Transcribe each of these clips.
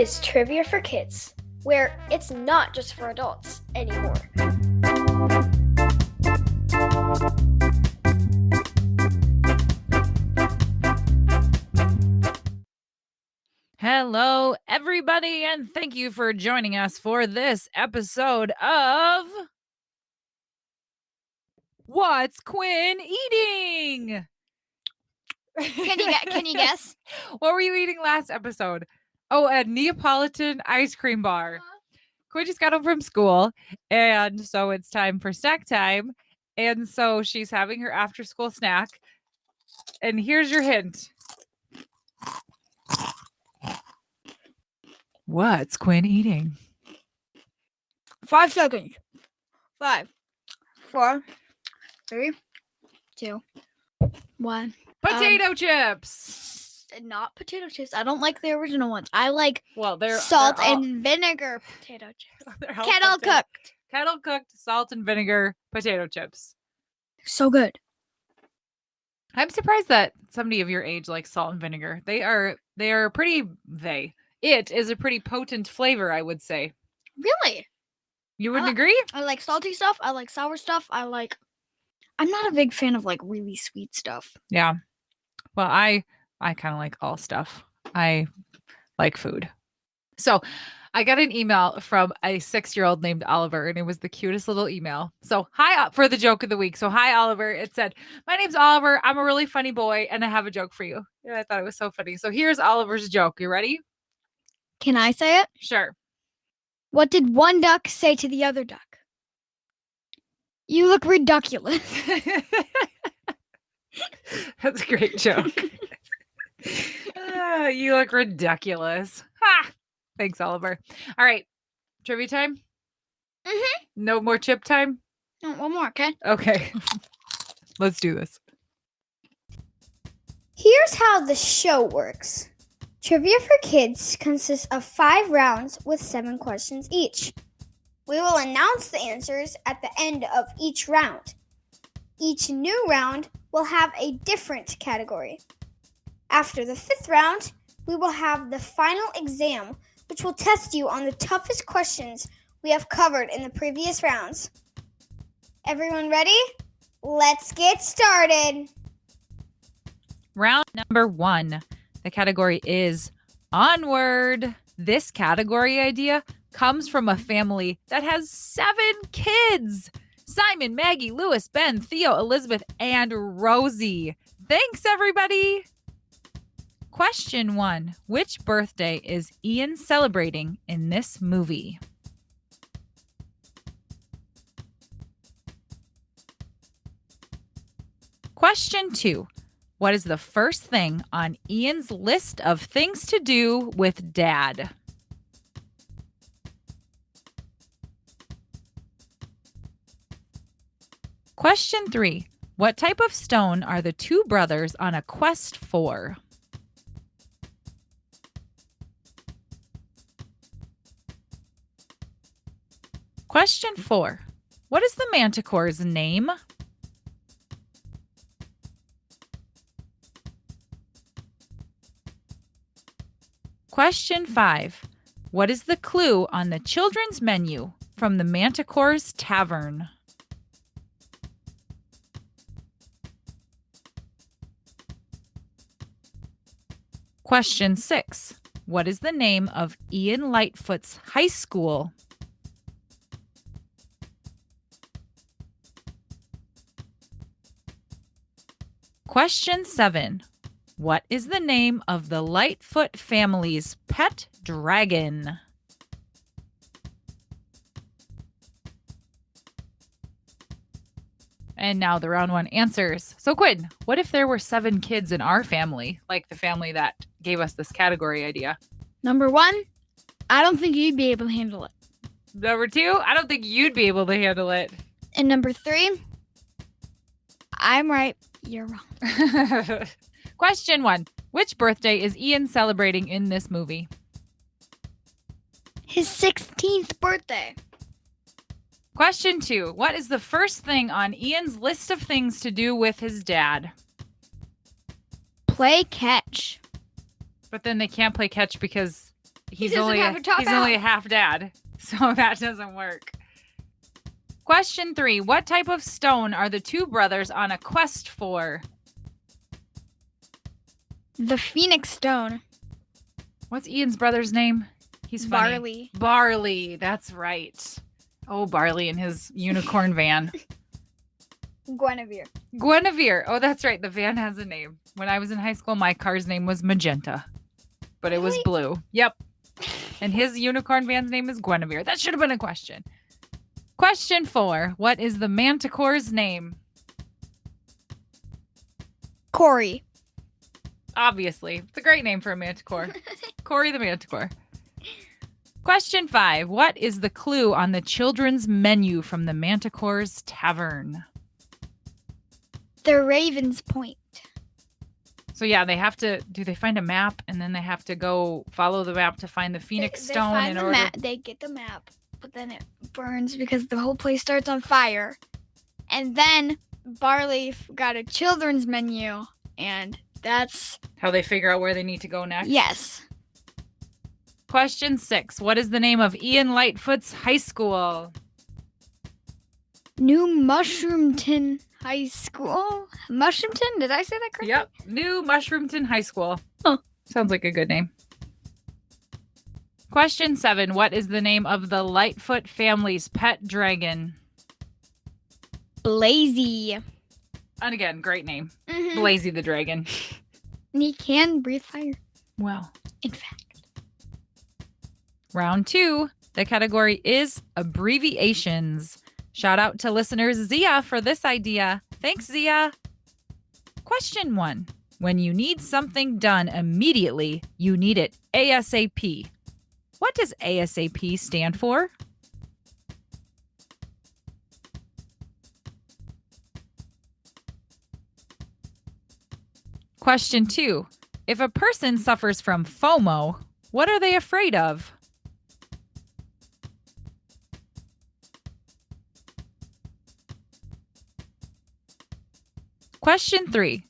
is Trivia for Kids, where it's not just for adults anymore. Hello, everybody, and thank you for joining us for this episode of What's Quinn Eating? Can you guess? What were you eating last episode? Oh, a Neapolitan ice cream bar. Quinn just got home from school, and so it's time for snack time. And so she's having her after school snack. And here's your hint. What's Quinn eating? 5 seconds. 5, 4, 3, 2, 1. Potato chips. Not potato chips. I don't like the original ones. I like They're salt they're all- and vinegar potato chips. they're all Kettle potato- cooked. Kettle cooked salt and vinegar potato chips. So good. I'm surprised that somebody of your age likes salt and vinegar. They are It is a pretty potent flavor, I would say. Really? You wouldn't agree? I like salty stuff. I like sour stuff. I'm not a big fan of like really sweet stuff. Yeah. Well, I kind of like all stuff. I like food. So I got an email from a 6-year-old named Oliver, and it was the cutest little email. So hi for the joke of the week. So hi, Oliver. It said, "My name's Oliver. I'm a really funny boy, and I have a joke for you." And I thought it was so funny. So here's Oliver's joke. You ready? Can I say it? Sure. What did one duck say to the other duck? You look ridiculous. That's a great joke. You look ridiculous. Ha! Thanks, Oliver. All right. Trivia time? Mm-hmm. No more chip time? No, one more, okay? Okay. Let's do this. Here's how the show works. Trivia for Kids consists of 5 rounds with 7 questions each. We will announce the answers at the end of each round. Each new round will have a different category. After the 5th round, we will have the final exam, which will test you on the toughest questions we have covered in the previous rounds. Everyone ready? Let's get started. Round number 1. The category is Onward. This category idea comes from a family that has 7 kids. Simon, Maggie, Lewis, Ben, Theo, Elizabeth, and Rosie. Thanks, everybody. Question 1. Which birthday is Ian celebrating in this movie? Question 2. What is the first thing on Ian's list of things to do with Dad? Question 3. What type of stone are the 2 brothers on a quest for? Question 4. What is the manticore's name? Question 5. What is the clue on the children's menu from the Manticore's Tavern? Question 6. What is the name of Ian Lightfoot's high school? Question 7. What is the name of the Lightfoot family's pet dragon? And now the round 1 answers. So Quinn, what if there were 7 kids in our family, like the family that gave us this category idea? Number 1, I don't think you'd be able to handle it. Number 2, I don't think you'd be able to handle it. And number 3, I'm right, you're wrong. Question 1. Which birthday is Ian celebrating in this movie? His 16th birthday. Question 2. What is the first thing on Ian's list of things to do with his dad? Play catch. But then they can't play catch because he's doesn't only have a top he's only a out. half dad, so that doesn't work. Question 3. What type of stone are the two brothers on a quest for? The Phoenix Stone. What's Ian's brother's name? He's funny. Barley. Barley, that's right. Oh, Barley in his unicorn van. Guinevere. Oh, that's right. The van has a name. When I was in high school, my car's name was Magenta, but it was Really? blue. Yep. And his unicorn van's name is Guinevere. That should have been a question. Question 4. What is the manticore's name? Corey. Obviously. It's a great name for a manticore. Corey the manticore. Question 5. What is the clue on the children's menu from the Manticore's Tavern? The Raven's Point. So yeah, they have to, do they find a map and then they have to go follow the map to find the Phoenix Stone find in the order? map. They get the map, but then it burns because the whole place starts on fire. And then Barley got a children's menu, and that's... How they figure out where they need to go next? Yes. Question 6. What is the name of Ian Lightfoot's high school? New Mushroomton High School? Mushroomton? Did I say that correctly? Yep. New Mushroomton High School. Oh. Sounds like a good name. Question 7. What is the name of the Lightfoot family's pet dragon? Blazy. And again, great name. Mm-hmm. Blazy the dragon. And he can breathe fire, Well. in fact. Round 2. The category is abbreviations. Shout out to listeners Zia for this idea. Thanks, Zia. Question 1. When you need something done immediately, you need it ASAP. What does ASAP stand for? Question 2. If a person suffers from FOMO, what are they afraid of? Question 3.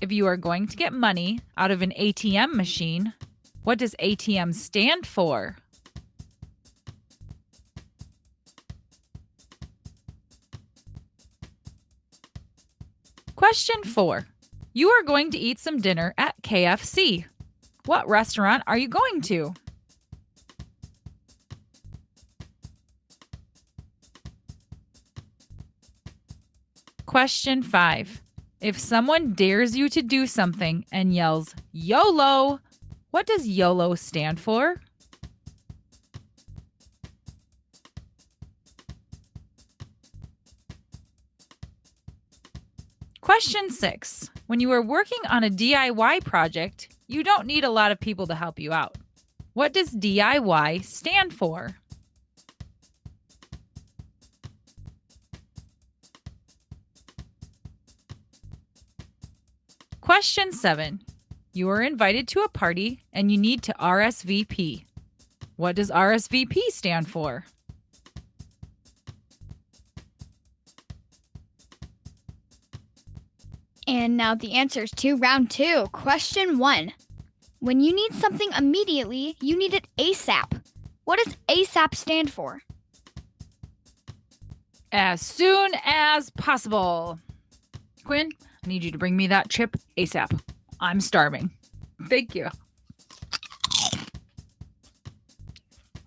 If you are going to get money out of an ATM machine, what does ATM stand for? Question 4. You are going to eat some dinner at KFC. What restaurant are you going to? Question 5. If someone dares you to do something and yells YOLO, what does YOLO stand for? Question 6. When you are working on a DIY project, you don't need a lot of people to help you out. What does DIY stand for? Question 7. You are invited to a party and you need to RSVP. What does RSVP stand for? And now the answers to round 2. Question 1. When you need something immediately, you need it ASAP. What does ASAP stand for? As soon as possible. Quinn, I need you to bring me that chip ASAP. I'm starving. Thank you.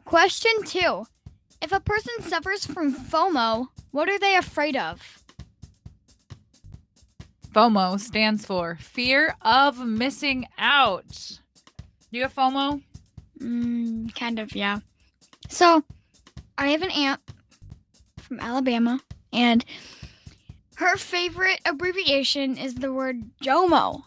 Question 2. If a person suffers from FOMO, what are they afraid of? FOMO stands for fear of missing out. Do you have FOMO? Kind of, yeah. So, I have an aunt from Alabama, and her favorite abbreviation is the word JOMO.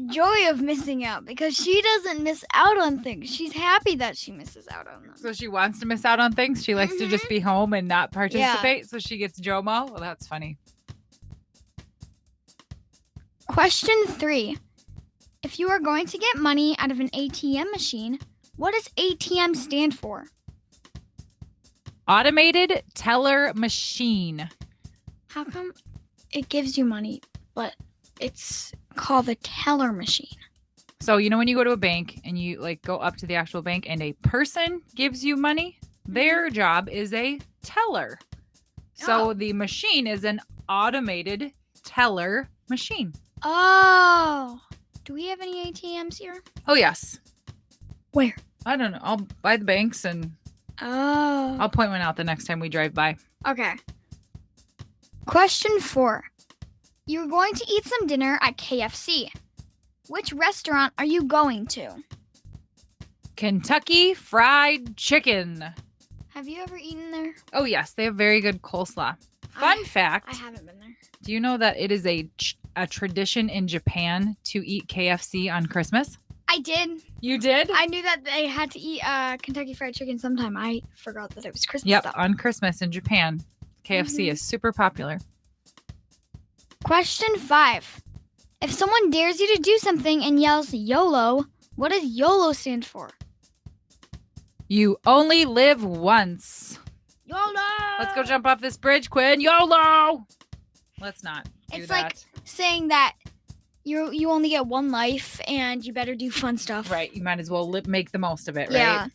Joy of missing out, because she doesn't miss out on things. She's happy that she misses out on them. So she wants to miss out on things. She likes to just be home and not participate. So she gets JOMO. Well, that's funny. Question 3. If you are going to get money out of an ATM machine, what does ATM stand for? Automated teller machine. How come it gives you money, but it's called a teller machine? So, when you go to a bank and you like go up to the actual bank and a person gives you money, their job is a teller. So the machine is an automated teller machine. Oh. Do we have any ATMs here? Oh, yes. Where? I don't know. I'll buy the banks and Oh. I'll point one out the next time we drive by. Okay. Question 4. You're going to eat some dinner at KFC. Which restaurant are you going to? Kentucky Fried Chicken. Have you ever eaten there? Oh, yes. They have very good coleslaw. Fun fact. I haven't been there. Do you know that it is a tradition in Japan to eat KFC on Christmas? I did. You did? I knew that they had to eat Kentucky Fried Chicken sometime. I forgot that it was Christmas. Yep, though. on Christmas in Japan. KFC is super popular. Question 5. If someone dares you to do something and yells YOLO, what does YOLO stand for? You only live once. YOLO! Let's go jump off this bridge, Quinn. YOLO! Let's not do It's that. like saying that you only get one life and you better do fun stuff. Right, you might as well make the most of it, right? Yeah.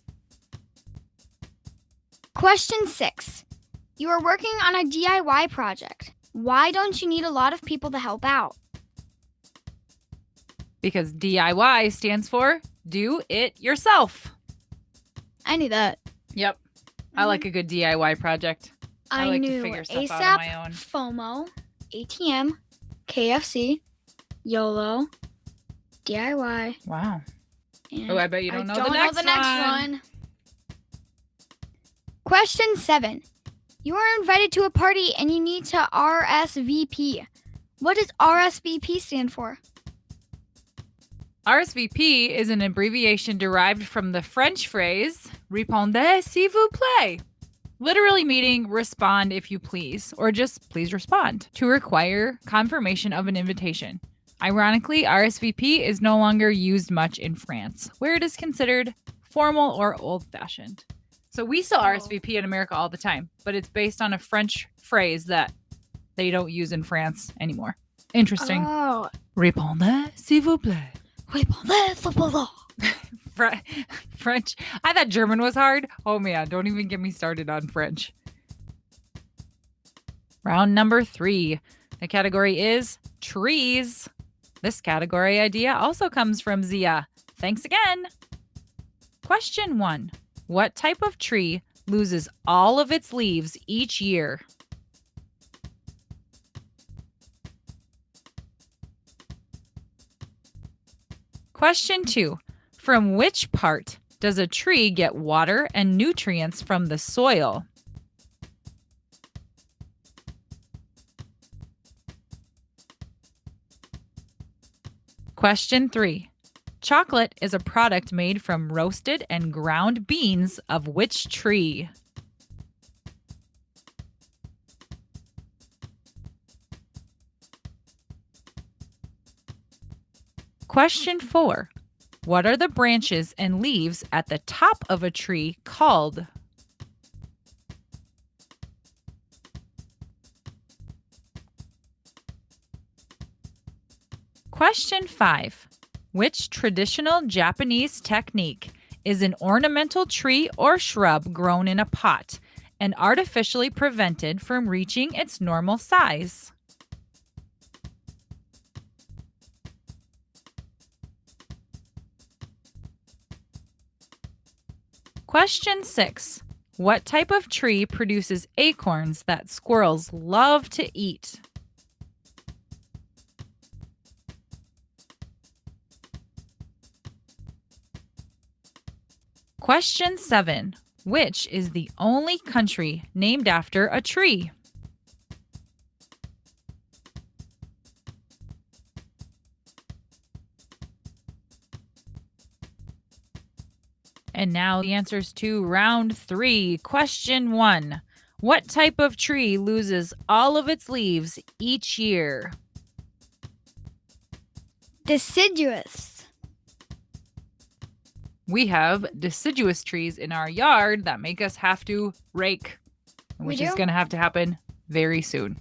Question 6. You are working on a DIY project. Why don't you need a lot of people to help out? Because DIY stands for do it yourself. I knew that. Yep. I like a good DIY project. I like to knew figure stuff ASAP, out on my own. FOMO, ATM, KFC, YOLO, DIY. Wow. And Oh, I bet you don't know the next one. Question 7. You are invited to a party and you need to RSVP. What does RSVP stand for? RSVP is an abbreviation derived from the French phrase répondez s'il vous plaît, literally meaning respond if you please, or just please respond, to require confirmation of an invitation. Ironically, RSVP is no longer used much in France, where it is considered formal or old-fashioned. So we still RSVP in America all the time, but it's based on a French phrase that they don't use in France anymore. Interesting. Oh. Répondez s'il vous plaît. French. I thought German was hard. Oh man, don't even get me started on French. Round number 3. The category is trees. This category idea also comes from Zia. Thanks again. Question 1. What type of tree loses all of its leaves each year? Question 2. From which part does a tree get water and nutrients from the soil? Question 3. Chocolate is a product made from roasted and ground beans of which tree? Question 4. What are the branches and leaves at the top of a tree called? Question 5. Which traditional Japanese technique is an ornamental tree or shrub grown in a pot and artificially prevented from reaching its normal size? Question 6. What type of tree produces acorns that squirrels love to eat? Question 7. Which is the only country named after a tree? And now the answers to round 3. Question 1. What type of tree loses all of its leaves each year? Deciduous. We have deciduous trees in our yard that make us have to rake, which is going to have to happen very soon,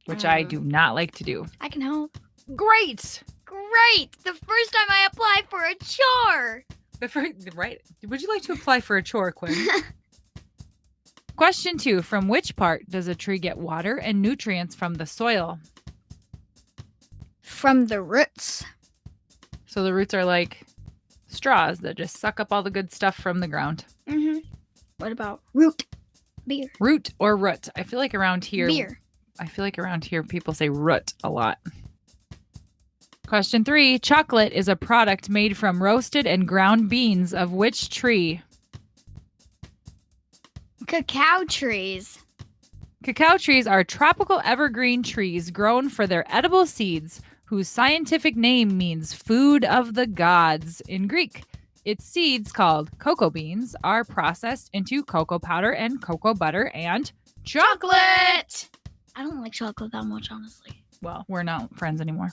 which I do not like to do. I can help. Great. Great. right. The first time I applied for a chore. Right. Would you like to apply for a chore, Quinn? Question 2. From which part does a tree get water and nutrients from the soil? From the roots. So the roots are like straws that just suck up all the good stuff from the ground. Mm-hmm. What about root beer? Root or root? I feel like around here people say root a lot. Question 3. Chocolate is a product made from roasted and ground beans of which tree? Cacao trees. Cacao trees are tropical evergreen trees grown for their edible seeds, whose scientific name means food of the gods in Greek. Its seeds, called cocoa beans, are processed into cocoa powder and cocoa butter and chocolate. I don't like chocolate that much, honestly. Well, we're not friends anymore.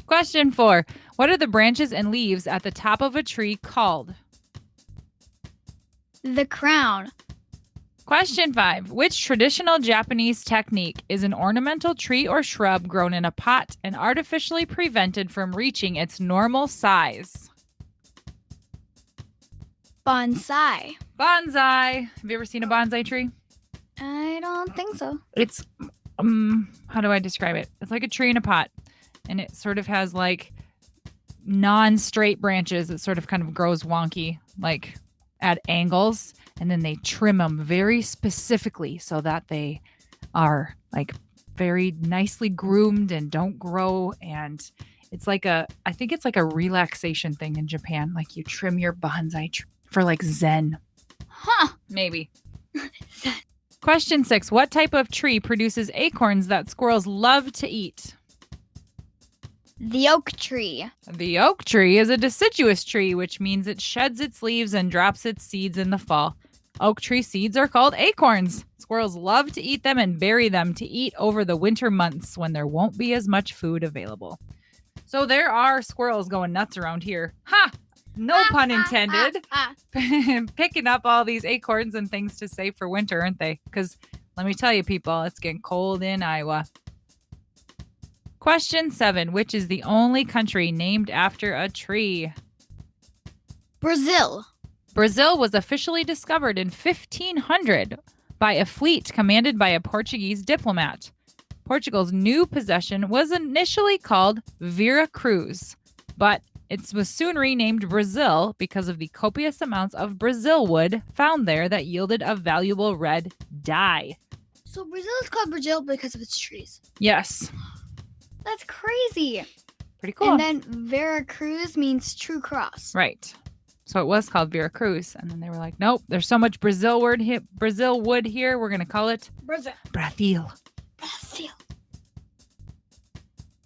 Question 4. What are the branches and leaves at the top of a tree called? The crown. Question 5. Which traditional Japanese technique is an ornamental tree or shrub grown in a pot and artificially prevented from reaching its normal size? Bonsai. Bonsai. Have you ever seen a bonsai tree? I don't think so. It's, how do I describe it? It's like a tree in a pot, and it sort of has like non-straight branches. It sort of kind of grows wonky, like at angles, and then they trim them very specifically so that they are like very nicely groomed and don't grow. And it's like I think it's like a relaxation thing in Japan. Like you trim your bonsai tree for like Zen. Huh. Maybe. Question 6. What type of tree produces acorns that squirrels love to eat? The oak tree. The oak tree is a deciduous tree, which means it sheds its leaves and drops its seeds in the fall. Oak tree seeds are called acorns. Squirrels love to eat them and bury them to eat over the winter months when there won't be as much food available. So there are squirrels going nuts around here. Ha! No pun intended. Picking up all these acorns and things to save for winter, aren't they? Because let me tell you, people, it's getting cold in Iowa. Question 7. Which is the only country named after a tree? Brazil. Brazil was officially discovered in 1500 by a fleet commanded by a Portuguese diplomat. Portugal's new possession was initially called Vera Cruz, but it was soon renamed Brazil because of the copious amounts of Brazil wood found there that yielded a valuable red dye. So Brazil is called Brazil because of its trees. Yes. That's crazy. Pretty cool. And then Vera Cruz means true cross. Right. So it was called Vera Cruz. And then they were like, nope, there's so much Brazil wood here. We're going to call it Brazil. Brazil. Brazil.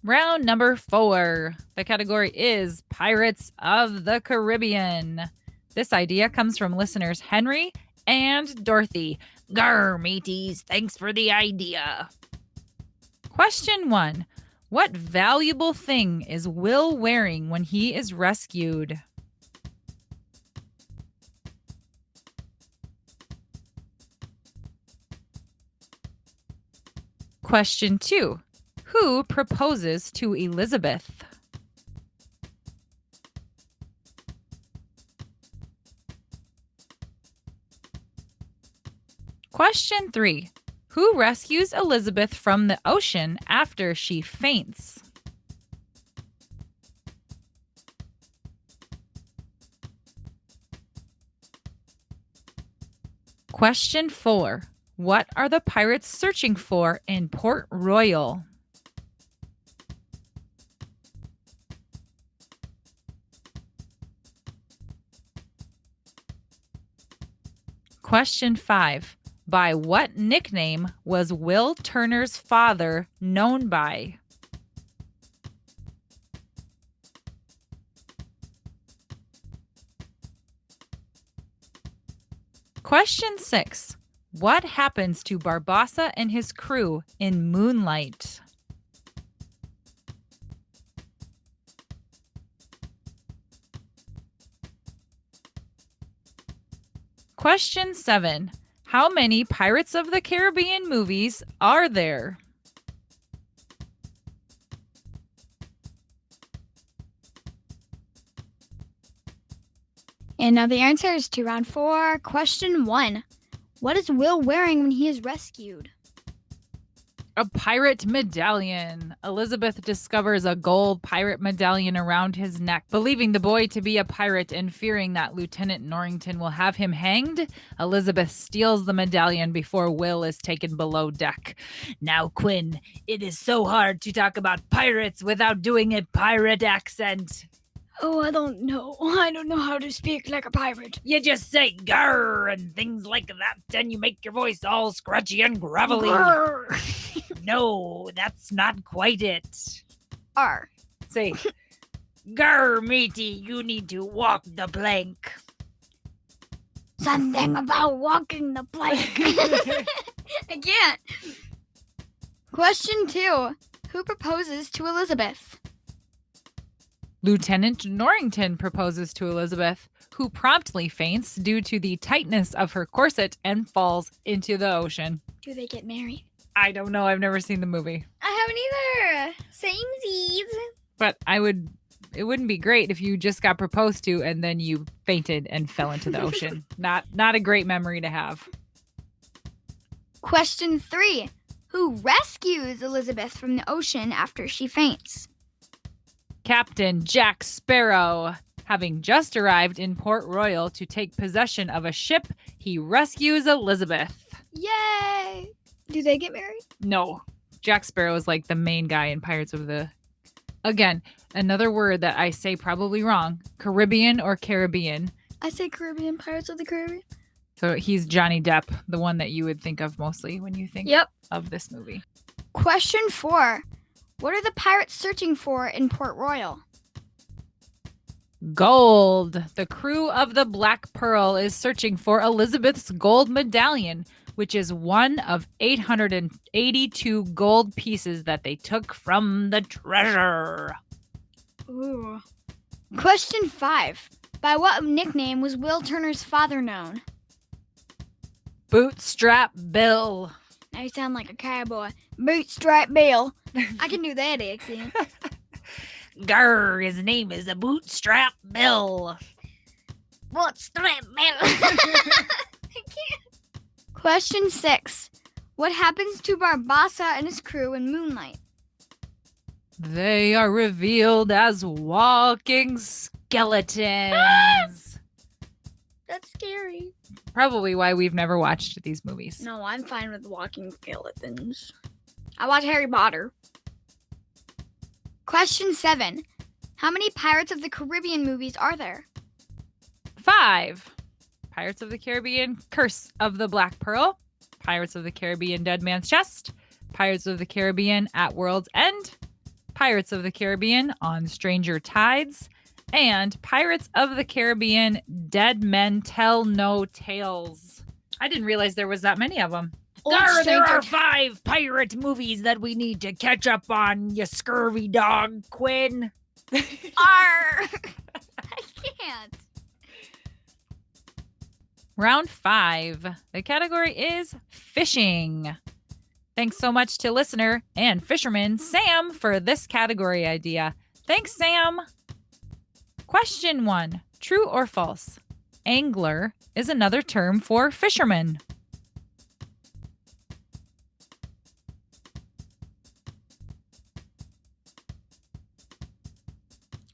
Round number 4. The category is Pirates of the Caribbean. This idea comes from listeners Henry and Dorothy. Gar, mateys, thanks for the idea. Question 1. What valuable thing is Will wearing when he is rescued? Question 2. Who proposes to Elizabeth? Question 3. Who rescues Elizabeth from the ocean after she faints? Question 4. What are the pirates searching for in Port Royal? Question 5. By what nickname was Will Turner's father known by? Question 6. What happens to Barbossa and his crew in Moonlight? Question 7. How many Pirates of the Caribbean movies are there? And now the answers to round 4. Question 1. What is Will wearing when he is rescued? A pirate medallion. Elizabeth discovers a gold pirate medallion around his neck. Believing the boy to be a pirate and fearing that Lieutenant Norrington will have him hanged, Elizabeth steals the medallion before Will is taken below deck. Now, Quinn, it is so hard to talk about pirates without doing a pirate accent. Oh, I don't know. I don't know how to speak like a pirate. You just say "grr" and things like that, and you make your voice all scratchy and gravelly. No, that's not quite it. R. Say, "Grr, matey, you need to walk the plank." Something about walking the plank. I can't. Question 2. Who proposes to Elizabeth? Lieutenant Norrington proposes to Elizabeth, who promptly faints due to the tightness of her corset and falls into the ocean. Do they get married? I don't know. I've never seen the movie. I haven't either. Samesies. But it wouldn't be great if you just got proposed to and then you fainted and fell into the ocean. Not a great memory to have. Question 3. Who rescues Elizabeth from the ocean after she faints? Captain Jack Sparrow. Having just arrived in Port Royal to take possession of a ship, he rescues Elizabeth. Yay! Do they get married? No. Jack Sparrow is like the main guy in Pirates of the... Again, another word that I say probably wrong. Caribbean or Caribbean. I say Caribbean, Pirates of the Caribbean. So he's Johnny Depp, the one that you would think of mostly when you think of this movie. Question 4. What are the pirates searching for in Port Royal? Gold. The crew of the Black Pearl is searching for Elizabeth's gold medallion, which is one of 882 gold pieces that they took from the treasure. Ooh. Question 5. By what nickname was Will Turner's father known? Bootstrap Bill. Now you sound like a cowboy. Bootstrap Bill. I can do that accent. Grr, his name is a Bootstrap Bill. Bootstrap Bill. I can't. Question 6. What happens to Barbassa and his crew in Moonlight? They are revealed as walking skeletons. That's scary. Probably why we've never watched these movies. No, I'm fine with walking skeletons. I watch Harry Potter. Question 7. How many Pirates of the Caribbean movies are there? 5. Pirates of the Caribbean, Curse of the Black Pearl. Pirates of the Caribbean, Dead Man's Chest. Pirates of the Caribbean, At World's End. Pirates of the Caribbean, On Stranger Tides. And Pirates of the Caribbean, Dead Men Tell No Tales. I didn't realize there was that many of them. There are 5 pirate movies that we need to catch up on, you scurvy dog, Quinn. Arr! I can't. Round 5. The category is fishing. Thanks so much to listener and fisherman Sam for this category idea. Thanks, Sam. Question 1. True or false? Angler is another term for fisherman.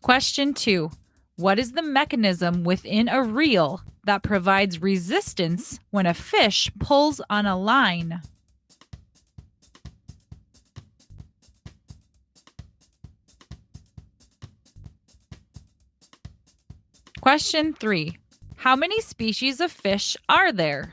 Question 2. What is the mechanism within a reel that provides resistance when a fish pulls on a line? Question 3. How many species of fish are there?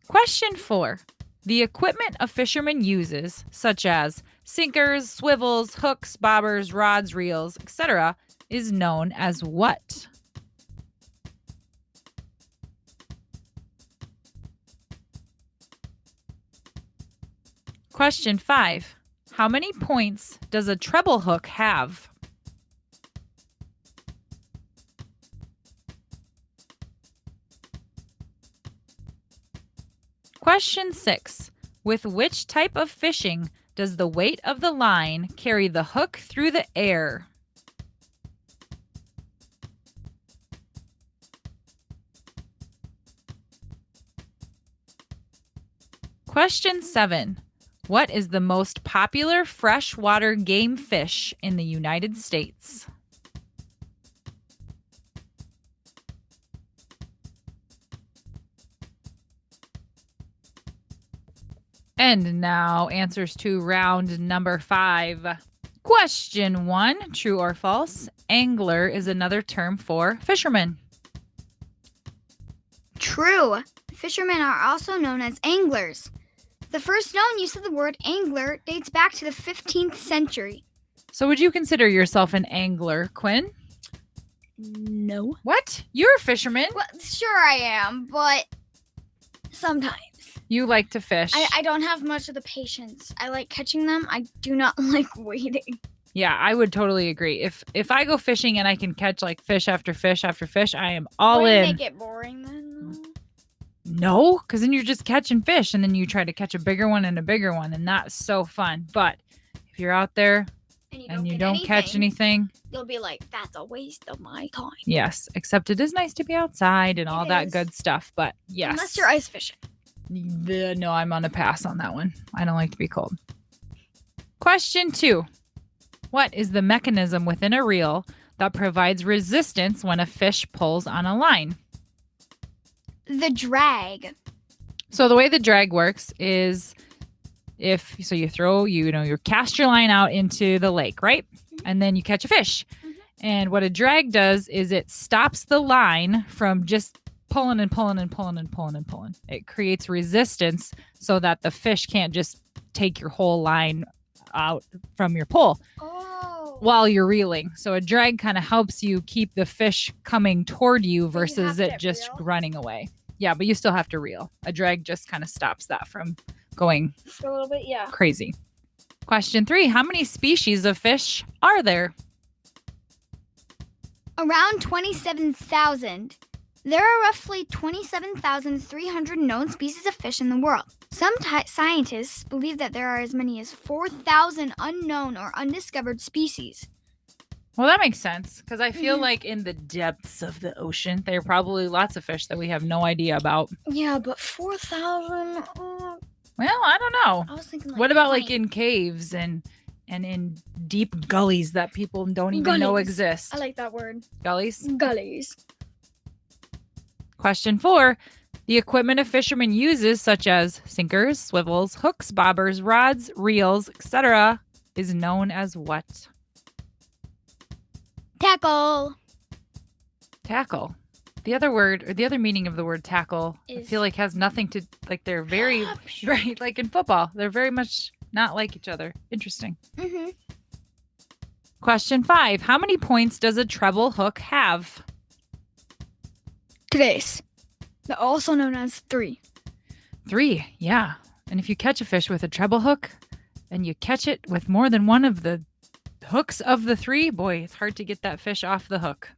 Question 4. The equipment a fisherman uses, such as sinkers, swivels, hooks, bobbers, rods, reels, etc., is known as what? Question 5. How many points does a treble hook have? Question 6. With which type of fishing does the weight of the line carry the hook through the air? Question 7. What is the most popular freshwater game fish in the United States? And now answers to round number 5. Question 1, true or false? Angler is another term for fisherman. True. Fishermen are also known as anglers. The first known use of the word angler dates back to the 15th century. So would you consider yourself an angler, Quinn? No. What? You're a fisherman? Well, sure I am, but sometimes. You like to fish. I don't have much of the patience. I like catching them. I do not like waiting. Yeah, I would totally agree. If I go fishing and I can catch like fish after fish after fish, I am all in. Wouldn't it get boring then? No, because then you're just catching fish and then you try to catch a bigger one and a bigger one, and that's so fun. But if you're out there and you don't catch anything, you'll be like, that's a waste of my time. yes, except it is nice to be outside and all It that is. good stuff. But yes. Unless you're ice fishing. No, I'm on a pass on that one. I don't like to be cold. Question 2. What is the mechanism within a reel that provides resistance when a fish pulls on a line? The drag. So the way the drag works is you cast your line out into the lake, right? And then you catch a fish. And what a drag does is it stops the line from just pulling and pulling and pulling and pulling and pulling. It creates resistance so that the fish can't just take your whole line out from your pull while you're reeling. So a drag kind of helps you keep the fish coming toward you versus it just running away. Yeah, but you still have to reel. A drag just kind of stops that from going A little bit, yeah. crazy. Question 3. How many species of fish are there? Around 27,000. There are roughly 27,300 known species of fish in the world. Some scientists believe that there are as many as 4,000 unknown or undiscovered species. Well, that makes sense because I feel like in the depths of the ocean, there are probably lots of fish that we have no idea about. Yeah, but 4,000? Well, I don't know. I was thinking What about like in caves and in deep gullies that people don't even know Gullies. exist? I like that word. Gullies. Gullies. Question 4. The equipment a fisherman uses, such as sinkers, swivels, hooks, bobbers, rods, reels, etc., is known as what? Tackle. Tackle. The other word, or the other meaning of the word tackle, I Is- feel like has nothing to, like they're very, right, like in football, they're very much not like each other. Interesting. Mm-hmm. Question 5. How many points does a treble hook have? 3. They're also known as 3. 3, yeah. And if you catch a fish with a treble hook and you catch it with more than one of the hooks of the 3, boy, it's hard to get that fish off the hook.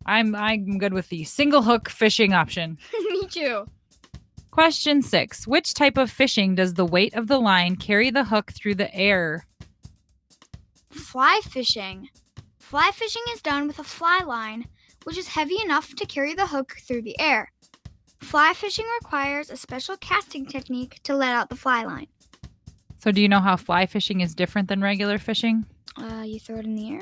I'm good with the single hook fishing option. Me too. Question 6. Which type of fishing does the weight of the line carry the hook through the air? Fly fishing. Fly fishing is done with a fly line, which is heavy enough to carry the hook through the air. Fly fishing requires a special casting technique to let out the fly line. So do you know how fly fishing is different than regular fishing? You throw it in the air?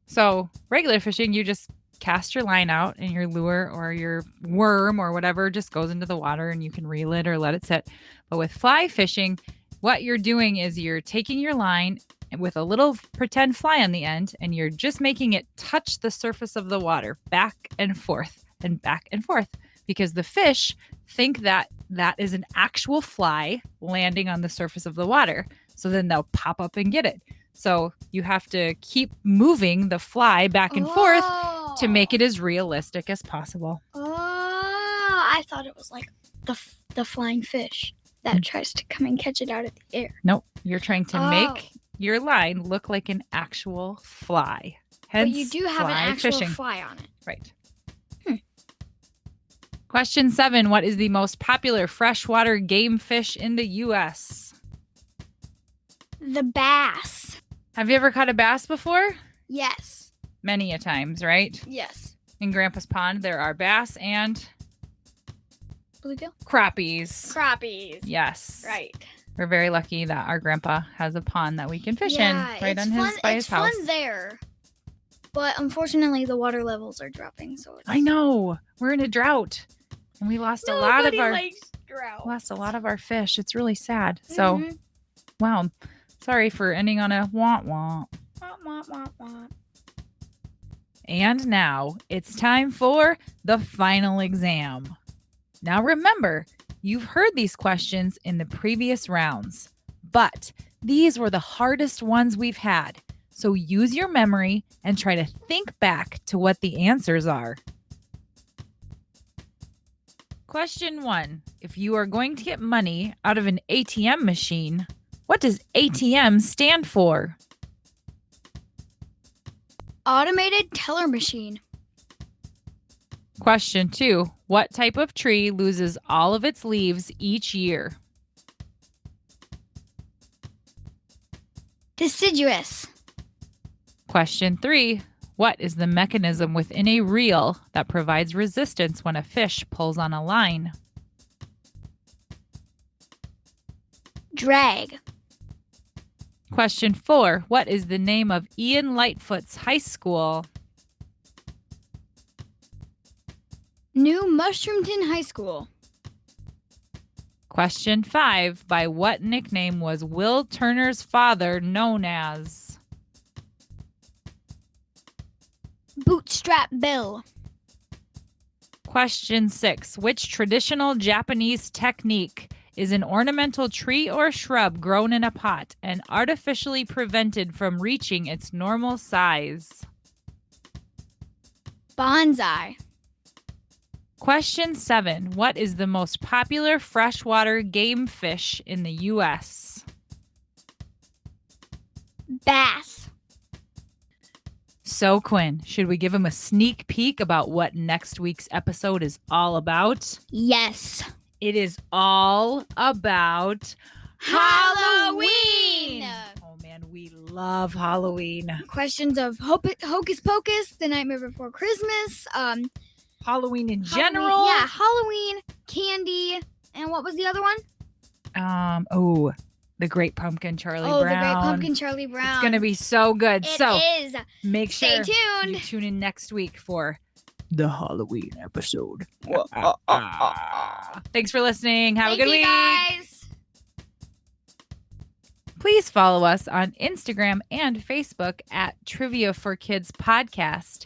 So regular fishing, you just cast your line out and your lure or your worm or whatever just goes into the water and you can reel it or let it sit. But with fly fishing, what you're doing is you're taking your line with a little pretend fly on the end and you're just making it touch the surface of the water back and forth because the fish think that that is an actual fly landing on the surface of the water. So then they'll pop up and get it. So you have to keep moving the fly back and forth to make it as realistic as possible. Oh, I thought it was like the flying fish that tries to come and catch it out of the air. Nope. You're trying to make your line look like an actual fly. Hence, but you do have an fly actual fishing. fly on it. Right. Question 7. What is the most popular freshwater game fish in the U.S.? The bass. Have you ever caught a bass before? Yes. Many a times, right? Yes. In Grandpa's pond, there are bass and Bluegill? crappies. Crappies. Yes. Right. We're very lucky that our grandpa has a pond that we can fish in right on his by his house. It's fun there. But unfortunately, the water levels are dropping. So I know. We're in a drought. And we lost a lot of our fish. It's really sad. So, wow. Sorry for ending on a wah-wah. Wah. And now it's time for the final exam. Now remember, you've heard these questions in the previous rounds, but these were the hardest ones we've had. So use your memory and try to think back to what the answers are. Question 1. If you are going to get money out of an ATM machine, what does ATM stand for? Automated teller machine. Question 2. What type of tree loses all of its leaves each year? Deciduous. Question 3. What is the mechanism within a reel that provides resistance when a fish pulls on a line? Drag. Question 4. What is the name of Ian Lightfoot's high school? New Mushroomton High School. Question 5. By what nickname was Will Turner's father known as? Bootstrap Bill. Question 6. Which traditional Japanese technique is an ornamental tree or shrub grown in a pot and artificially prevented from reaching its normal size? Bonsai. Question 7. What is the most popular freshwater game fish in the U.S.? Bass. So, Quinn, should we give him a sneak peek about what next week's episode is all about? Yes. It is all about Halloween! Oh, man, we love Halloween. Questions of Hocus Pocus, The Nightmare Before Christmas, Halloween in general. Yeah, Halloween, candy, and what was the other one? The Great Pumpkin Charlie Brown. Oh, the Great Pumpkin Charlie Brown. It's going to be so good. It so is. Make sure Stay tuned. you tune in next week for the Halloween episode. Thanks for listening. Have a good week. Guys. Please follow us on Instagram and Facebook at Trivia for Kids Podcast.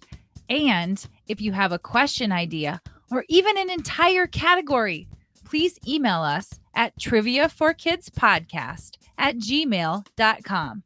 And if you have a question idea or even an entire category, please email us at triviaforkidspodcast@gmail.com.